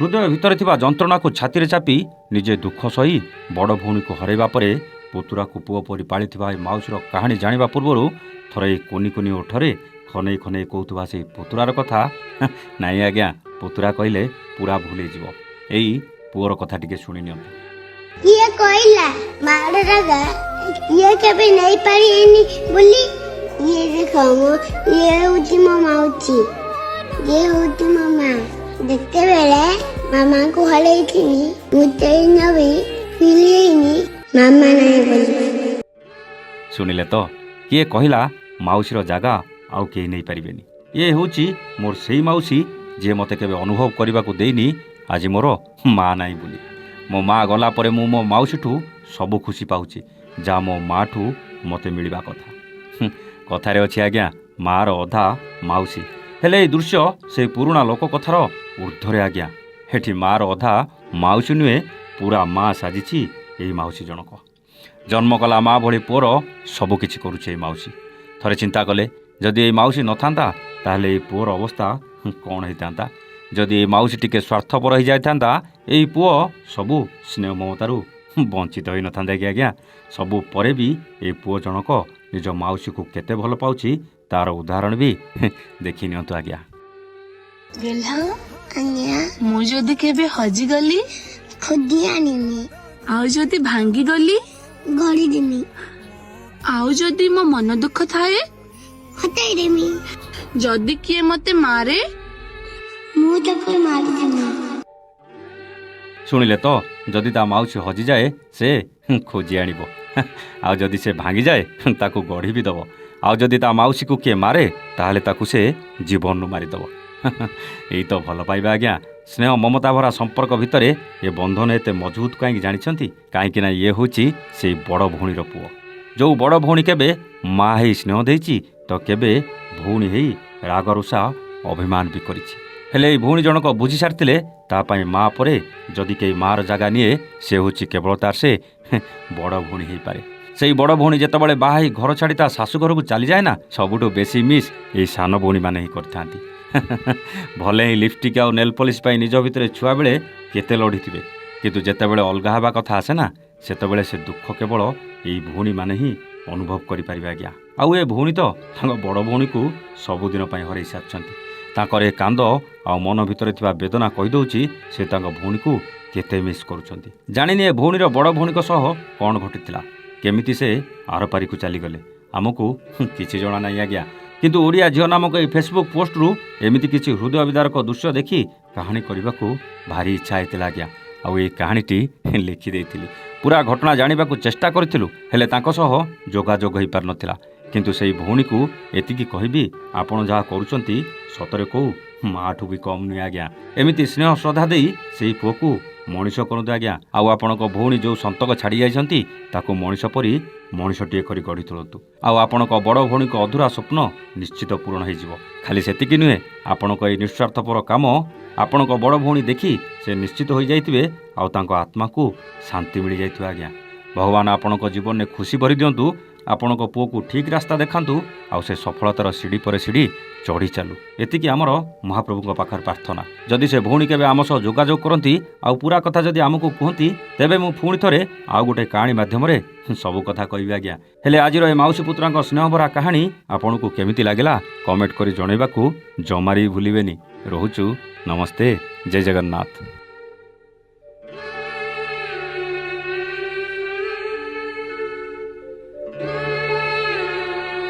हृदय भितर थिबा जंत्रणा को छाती चापी निजे दुख सही बड़ भौणी को हरैबा परे पुतुरा को पुओ परी पालिथिबा माउसीर कहानी जानिबा पूर्वरु थरे कोनी कोनी ओठरे खनै खनै कौथुबा से पुतुरार कथा नाई आज्ञा पुतुरा कहले पूरा भूल जीव एई पुओर कथा टिके सुनि नियंतु। ये कहला मार रागा ये कभी नहीं पारिनी बोली ये देखो ये होती मो माउची ये होती मो माँ देखते बेले मामा को हलाई थी मुझे नवी फिलिनी मामा नहीं बोली। सुनिले तो किए कहला माउसीर जागा आउ के नहीं पारिबेनी ये होची मोर सेई माउसी जे मते केबे अनुभव करबा को देइनी आज मोर माँ नाई बोली मो माँ गला परे मु मो माउसीठू सबु खुशी पाउची जा मो माँ ठू मते मिलवा कथा कथारे अच्छी आज्ञा मार अधा माउसी हेले ए दृश्य से पुराणा लोक कथार ऊर्ध्वरे आज्ञा हेठी मार अधा माउसी नुहे पूरा माँ साजिछि एई माउसी जनक जन्म कला माँ भली पुअर सबकिछि करुछे माउसी थरे चिंता कले जदि ए माउसी नथांता ताहले ए पुअर अवस्था कौन होता जदि ए माउसी टिके स्वार्थपर हो जाता एई पुओ सबु स्नेह ममतारू वंचित हो न था कि आज्ञा सबु परे भी ए पुओ जनक निज माउसी को केते भल पाउछि तार उदाहरण भी देखि नियंतु आज्ञा। मु जदि केबे हजि गली खुदी आनिमी आउ जदि भांगी गली गड़ी दिमी आउ जदि मो मन दुख थाए हटाई देमी जदि किए मते मारे मु ताको मारी देमी। शुणिले तो जदि ता माउसी हजि जाए से खोजी आनिबो आउ जदि से भांगी जाए ताकू गढ़ी भी दब आउ जदि ता माउसी को किए मारे ताहले ताकू से जीवन मारिदब यही तो भल पाइबा आज्ञा स्नेह ममता भरा संपर्क भितर ये बंधन एते मजबूत कहीं जानिछंती कहीं ये होची से बड़ भौणीर पुओ जो बड़ भौणी केबे माँ हे स्नेह देइची तो केबे भौणी हे रागरुषा अभिमान भी करिछि हेले भौणी जनक बुझी सारिथिले तापाई माँ परे जदि के मार जागा निए से होची केवल तार से बड़ भौणी हे पारे से बड़ भौणी जेतेबेले बाहाई घर छाड़ी ता शाशु घर को चली जाए ना सबुठु बेसी मिस ये सान भौणी माने ही करथांती भले ही लिपस्टिक आउ नेल पॉलिश पाई निज भितर छुआ बेले केते लड़ी थे किंतु जेतेबेले अलगा हवा कथा आसे ना सेतेबेले से दुख केवल यही भौणी माने ही अनुभव करि परिबे आज्ञा आउ ए भौणी तो तांको बड़ भौणी को सबुदिन पाई हरई सारिछंती तांकर ए कांद आ मन भितर थिबा वेदना कहि दउची से तांको भौणी को केते मिस करूछंती जानिनी ए भौणीर बड़ भौणी को सह कोन घटिथिला केमिति से आरपारी को चली गले आमको किछि जणा नाही आज्ञा किंतु ओडिया झियो नामक ए फेसबुक पोस्ट रु एमिति किछि हृदय विदारक दृश्य देखि कहानी करने को भारी इच्छा होता आज्ञा आउ ये कहानीटी लिखि देइथिली पूरा घटना जानिबा को चेष्टा करिथिलु हेले तांको सह जोगाजोग होई पार नथिला किंतु सेई भौणी को एतिकी कहबी आपण जहा करूचंती सतरे को माठू भी कम नुहे आज्ञा एमिति स्नेह श्रद्धा देई सेई पुओ को मनीष करतु आज्ञा आउ आपणक भौणी जो संतक छाड़ी जाइछंती ताको मनीष परी मनीषटीए करी गढ़ी तुलतु आउ आपणक बड़ भौणी को अधूरा स्वप्न निश्चित पूरण हो खाली सेतिकी नुहे आपणक ए निस्वार्थपर काम आपणक बड़ भौणी देखी से निश्चित हो जाइथिबे आउ तांको आत्मा को शांति मिल जाइथिबे आज्ञा भगवान आपणक जीवन में खुशी भरी दियंतु आपणक पुओ को ठीक रास्ता देखांतु आउ से सफलतार सीढ़ी पर सीढ़ी चढ़ी चालू एतिकी आमर महाप्रभु पाखर प्रार्थना जदि से भौणी केबे आम सह जोगाजोग करती आउ पूरा कथा जदि आमको कहती तेबे मु पुणी थरे आउ गोटे कहानी माध्यम सबु कथा कहबी आज्ञा हेले आजिर ए माउसी पुत्रांक स्नेहभरा कहानी आपनकु केमिति लागला कमेंट करी जणैबाकू जमारी भूलिबेनी। रहुचु नमस्ते जय जगन्नाथ।